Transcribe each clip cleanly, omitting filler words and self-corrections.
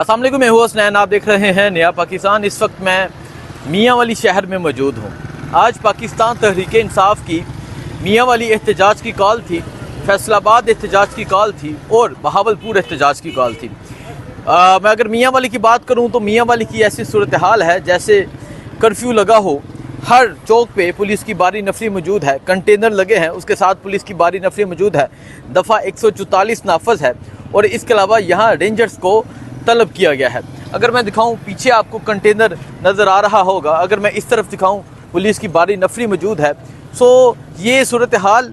अस्सलाम वालेकुम, मैं हूं हसनैन। आप देख रहे हैं नया पाकिस्तान। इस वक्त मैं मियाँ वाली शहर में मौजूद हूं। आज पाकिस्तान तहरीक इंसाफ की मियाँ वाली एहतजाज की कॉल थी, फैसलाबाद एहतजाज की कॉल थी और बहावलपुर एहतजाज की कॉल थी। मैं अगर मियाँ वाली की बात करूं तो मियाँ वाली की ऐसी सूरत हाल है जैसे कर्फ्यू लगा हो। हर चौक पे पुलिस की बारी नफरी मौजूद है, कंटेनर लगे हैं, उसके साथ पुलिस की बारी नफरी मौजूद है। दफ़ा 144 नाफज है और इसके अलावा यहाँ रेंजर्स को तलब किया गया है। अगर मैं दिखाऊं, पीछे आपको कंटेनर नज़र आ रहा होगा। अगर मैं इस तरफ दिखाऊं, पुलिस की बारी नफरी मौजूद है। सो ये सूरत हाल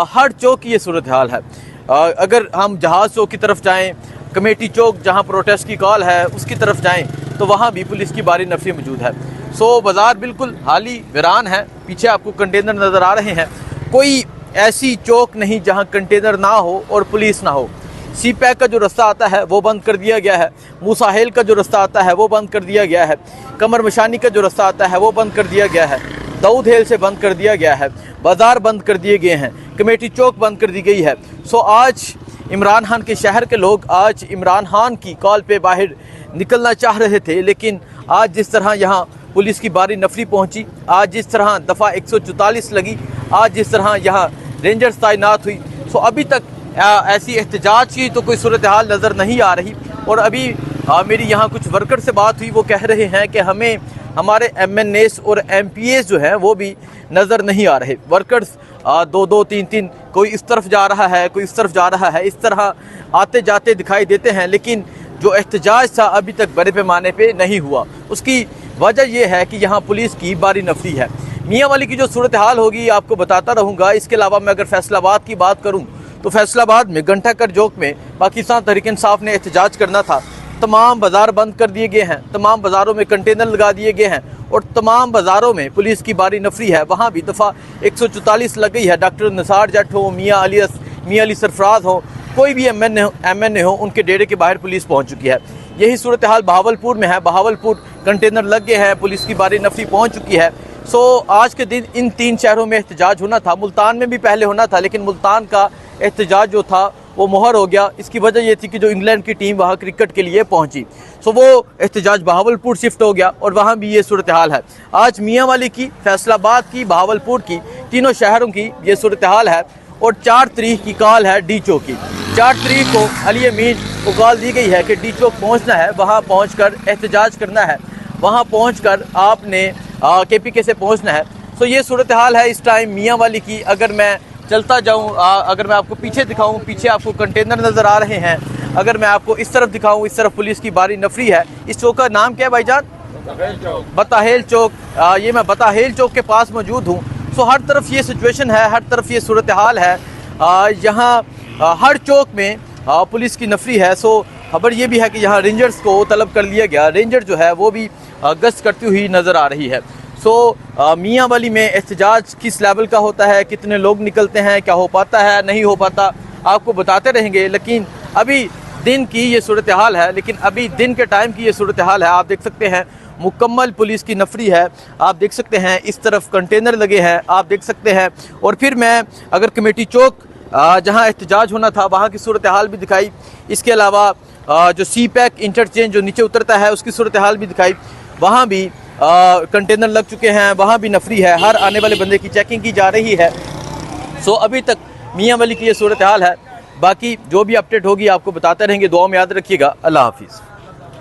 हर चौक की ये सूरत हाल है। अगर हम जहाज़ चौक की तरफ जाएँ, कमेटी चौक जहाँ प्रोटेस्ट की कॉल है उसकी तरफ जाएँ तो वहाँ भी पुलिस की बारी नफरी मौजूद है। सो बाज़ार बिल्कुल खाली वीरान है। पीछे आपको कंटेनर नज़र आ रहे हैं। कोई ऐसी चौक नहीं जहाँ कंटेनर ना हो और पुलिस ना हो। सी पैक का जो रास्ता आता है वो बंद कर दिया गया है। मूसाहेल का जो रास्ता आता है वो बंद कर दिया गया है। कमर मशानी का जो रास्ता आता है वो बंद कर दिया गया है। दाऊद हेल से बंद कर दिया गया है। बाज़ार बंद कर दिए गए हैं। कमेटी चौक बंद कर दी गई है। सो आज इमरान खान के शहर के लोग आज इमरान खान की कॉल पे बाहर निकलना चाह रहे थे, लेकिन आज जिस तरह यहाँ पुलिस की बारी नफरी पहुँची, आज जिस तरह दफ़ा 144 लगी, आज जिस तरह यहाँ रेंजर्स तैनात हुई, सो अभी तक ऐसी एहतजाज की तो कोई सूरत हाल नज़र नहीं आ रही। और अभी मेरी यहाँ कुछ वर्कर से बात हुई, वो कह रहे हैं कि हमें हमारे MNAs और MPAs जो हैं वो भी नज़र नहीं आ रहे। वर्कर्स दो दो तीन तीन, कोई इस तरफ जा रहा है, कोई इस तरफ जा रहा है, इस तरह आते जाते दिखाई देते हैं, लेकिन जो एहतजाज था अभी तक बड़े पैमाने पे नहीं हुआ। उसकी वजह यह है कि यहाँ पुलिस की बारी नफरी है। मियाँ वाली की जो सूरत हाल होगी आपको बताता रहूँगा। इसके अलावा मैं अगर फैसलाबाद की बात करूँ तो फैसलाबाद में घंटाघर चौक में पाकिस्तान तहरीक इंसाफ ने एहतजाज करना था। तमाम बाज़ार बंद कर दिए गए हैं, तमाम बाज़ारों में कंटेनर लगा दिए गए हैं और तमाम बाज़ारों में पुलिस की बारी नफरी है। वहाँ भी दफ़ा 144 लग गई है। डॉक्टर निसार जट हो, मियाँ अली सरफराज हो, कोई भी MNA हो, उनके डेरे के बाहर पुलिस पहुँच चुकी है। यही सूरत हाल बहावलपुर में है। बहावलपुर कंटेनर लग गए हैं, पुलिस की बारी नफरी पहुँच चुकी है। सो आज के दिन इन 3 शहरों में एहतजाज होना था। मुल्तान में भी पहले होना था, लेकिन मुल्तान का एहतजाज जो था वो मोहर हो गया। इसकी वजह ये थी कि जो इंग्लैंड की टीम वहाँ क्रिकेट के लिए पहुँची, सो वो एहतजाज बहावलपुर शिफ्ट हो गया और वहाँ भी ये सूरत हाल है। आज मियाँ वाली की, फैसलाबाद की, बहावलपुर की, तीनों शहरों की ये सूरत हाल है। और 4 तारीख की कॉल है डी चौक की। 4 तारीख को अली अमीन को कॉल दी गई है कि डी चौक पहुँचना है, वहाँ पहुँच कर एहतजाज करना है, वहाँ पहुँच कर आपने KPK से पहुँचना है। सो ये सूरत हाल है इस टाइम मियाँ वाली की। अगर मैं चलता जाऊँ, अगर मैं आपको पीछे दिखाऊँ, पीछे आपको कंटेनर नज़र आ रहे हैं। अगर मैं आपको इस तरफ दिखाऊँ, इस तरफ पुलिस की बारी नफरी है। इस चौक का नाम क्या है भाईजान? बताहेल चौक। ये मैं बताहेल चौक के पास मौजूद हूँ। सो हर तरफ ये सिचुएशन है, हर तरफ ये सूरत हाल है। यहाँ हर चौक में पुलिस की नफरी है। सो खबर ये भी है कि यहाँ रेंजर्स को तलब कर लिया गया। रेंजर जो है वो भी गश्त करती हुई नज़र आ रही है। सो मियाँ वाली में एहतजाज किस लेवल का होता है, कितने लोग निकलते हैं, क्या हो पाता है, नहीं हो पाता, आपको बताते रहेंगे। लेकिन अभी दिन की ये सूरत हाल है, लेकिन अभी दिन के टाइम की ये सूरत हाल है। आप देख सकते हैं मुकम्मल पुलिस की नफरी है। आप देख सकते हैं इस तरफ कंटेनर लगे हैं, आप देख सकते हैं। और फिर मैं अगर कमेटी चौक जहां एहतजाज होना था वहां की सूरत हाल भी दिखाई। इसके अलावा जो सी पैक इंटरचेंज जो नीचे उतरता है उसकी सूरत हाल भी दिखाई। वहाँ भी कंटेनर लग चुके हैं, वहाँ भी नफरी है। हर आने वाले बंदे की चेकिंग की जा रही है। सो अभी तक मियाँ वाली की ये सूरत हाल है। बाकी जो भी अपडेट होगी आपको बताते रहेंगे। दुआ में याद रखिएगा। अल्लाह हाफिज़।